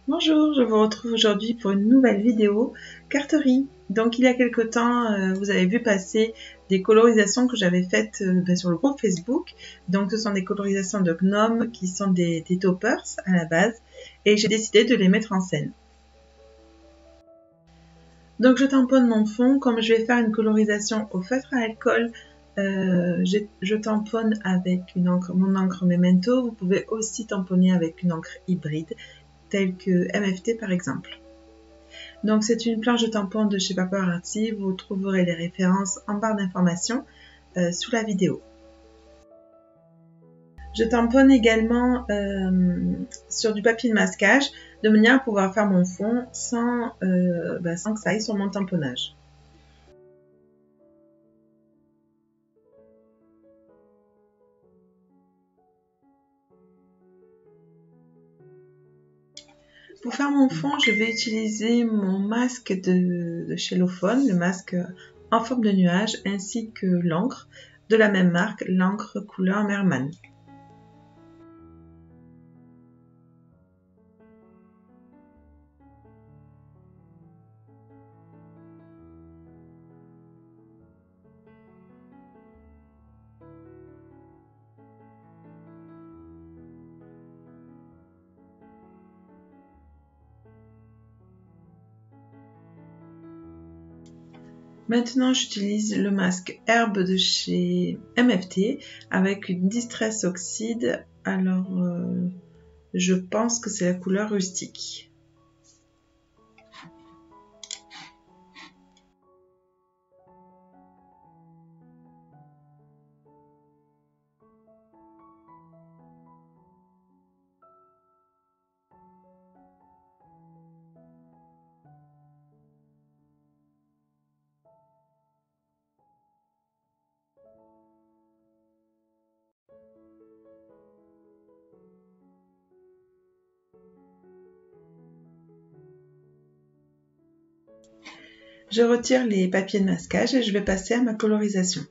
Bonjour, je vous retrouve aujourd'hui pour une nouvelle vidéo carterie. Donc il y a quelque temps, vous avez vu passer des colorisations que j'avais faites sur le groupe Facebook. Donc ce sont des colorisations de gnomes qui sont des toppers à la base et j'ai décidé de les mettre en scène. Donc je tamponne mon fond, comme je vais faire une colorisation au feutre à alcool, je tamponne avec mon encre Memento. Vous pouvez aussi tamponner avec une encre hybride telle que MFT par exemple. Donc c'est une planche de tampon de chez Paparazzi, vous trouverez les références en barre d'informations sous la vidéo. Je tamponne également sur du papier de masquage de manière à pouvoir faire mon fond sans que ça aille sur mon tamponnage. Pour faire mon fond, je vais utiliser mon masque de chez Lophone, le masque en forme de nuage, ainsi que l'encre de la même marque, l'encre couleur Merman. Maintenant, j'utilise le masque herbe de chez MFT avec une Distress Oxide. Alors, je pense que c'est la couleur rustique. Je retire les papiers de masquage et je vais passer à ma colorisation.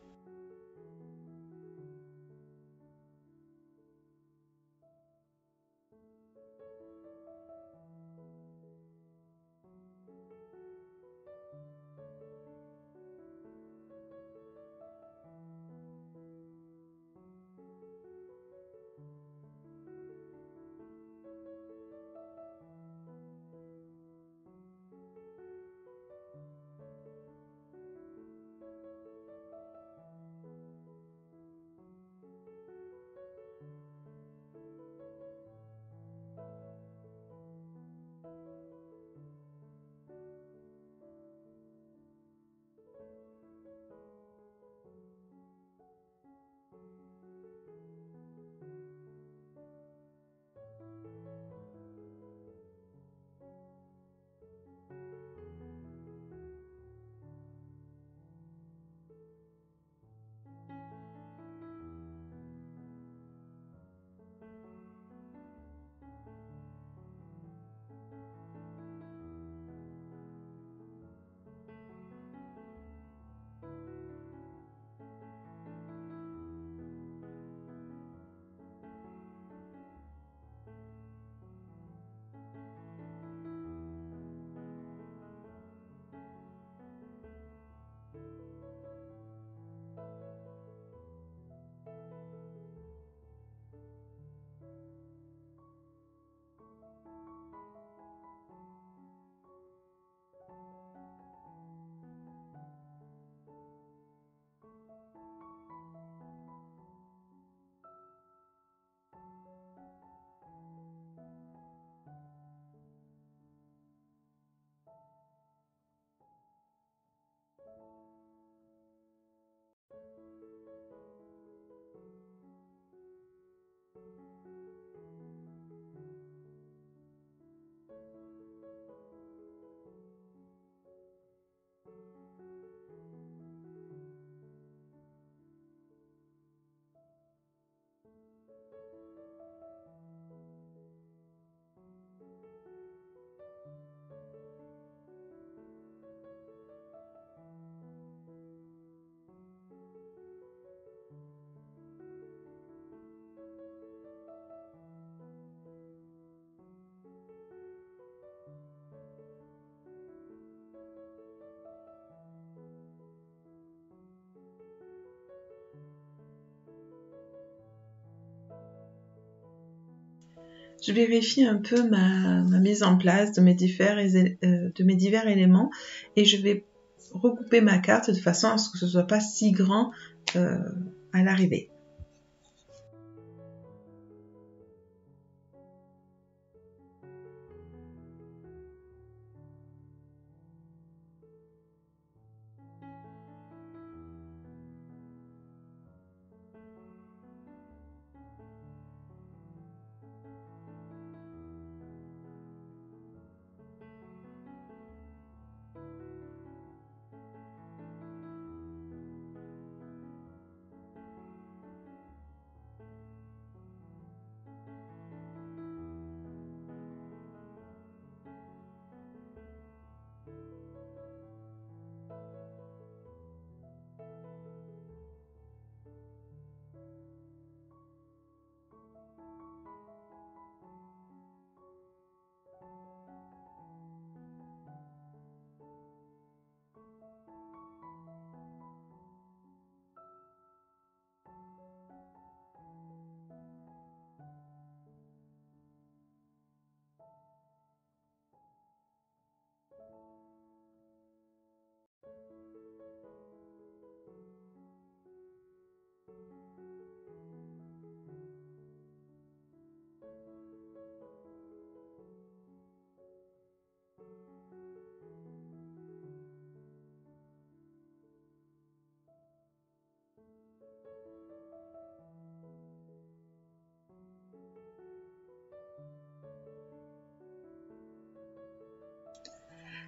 Je vérifie un peu ma mise en place de mes divers éléments et je vais recouper ma carte de façon à ce que ce soit pas si grand à l'arrivée.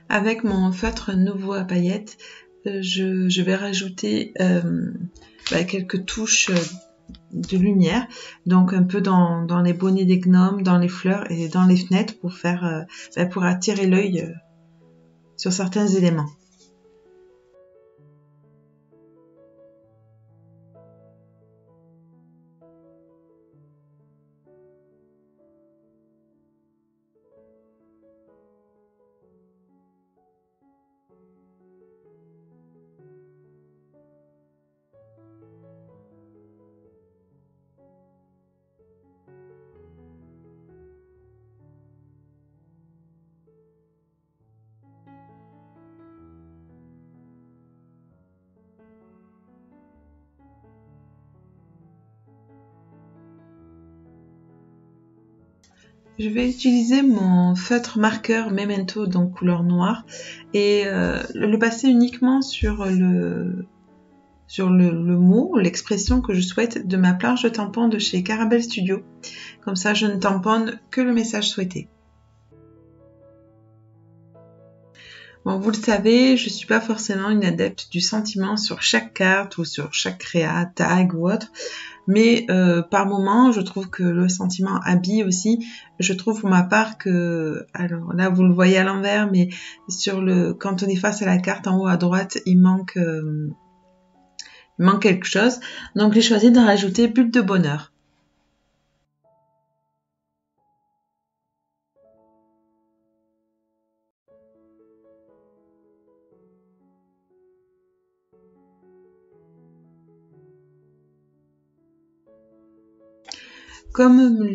Avec mon feutre nouveau à paillettes, je vais rajouter quelques touches de lumière, donc un peu dans les bonnets des gnomes, dans les fleurs et dans les fenêtres pour faire pour attirer l'œil sur certains éléments. Je vais utiliser mon feutre marqueur Memento, donc couleur noire, et le passer uniquement sur le mot, l'expression que je souhaite de ma planche de tampon de chez Caramel Studio. Comme ça, je ne tamponne que le message souhaité. Bon, vous le savez, je ne suis pas forcément une adepte du sentiment sur chaque carte ou sur chaque créa, tag ou autre, mais par moment, je trouve que le sentiment habille aussi. Je trouve pour ma part que, alors là vous le voyez à l'envers, mais quand on est face à la carte en haut à droite, il manque quelque chose. Donc j'ai choisi de rajouter bulle de bonheur. Comme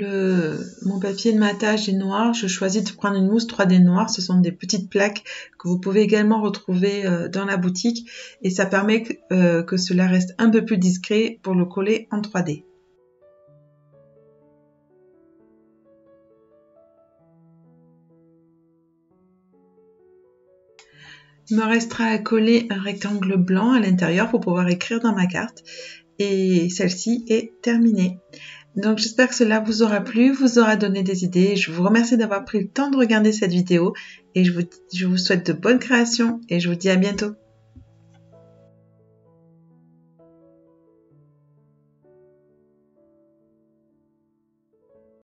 mon papier de matage est noir, je choisis de prendre une mousse 3D noire. Ce sont des petites plaques que vous pouvez également retrouver dans la boutique et ça permet que cela reste un peu plus discret pour le coller en 3D. Il me restera à coller un rectangle blanc à l'intérieur pour pouvoir écrire dans ma carte et celle-ci est terminée. Donc j'espère que cela vous aura plu, vous aura donné des idées. Je vous remercie d'avoir pris le temps de regarder cette vidéo et je vous souhaite de bonnes créations et je vous dis à bientôt.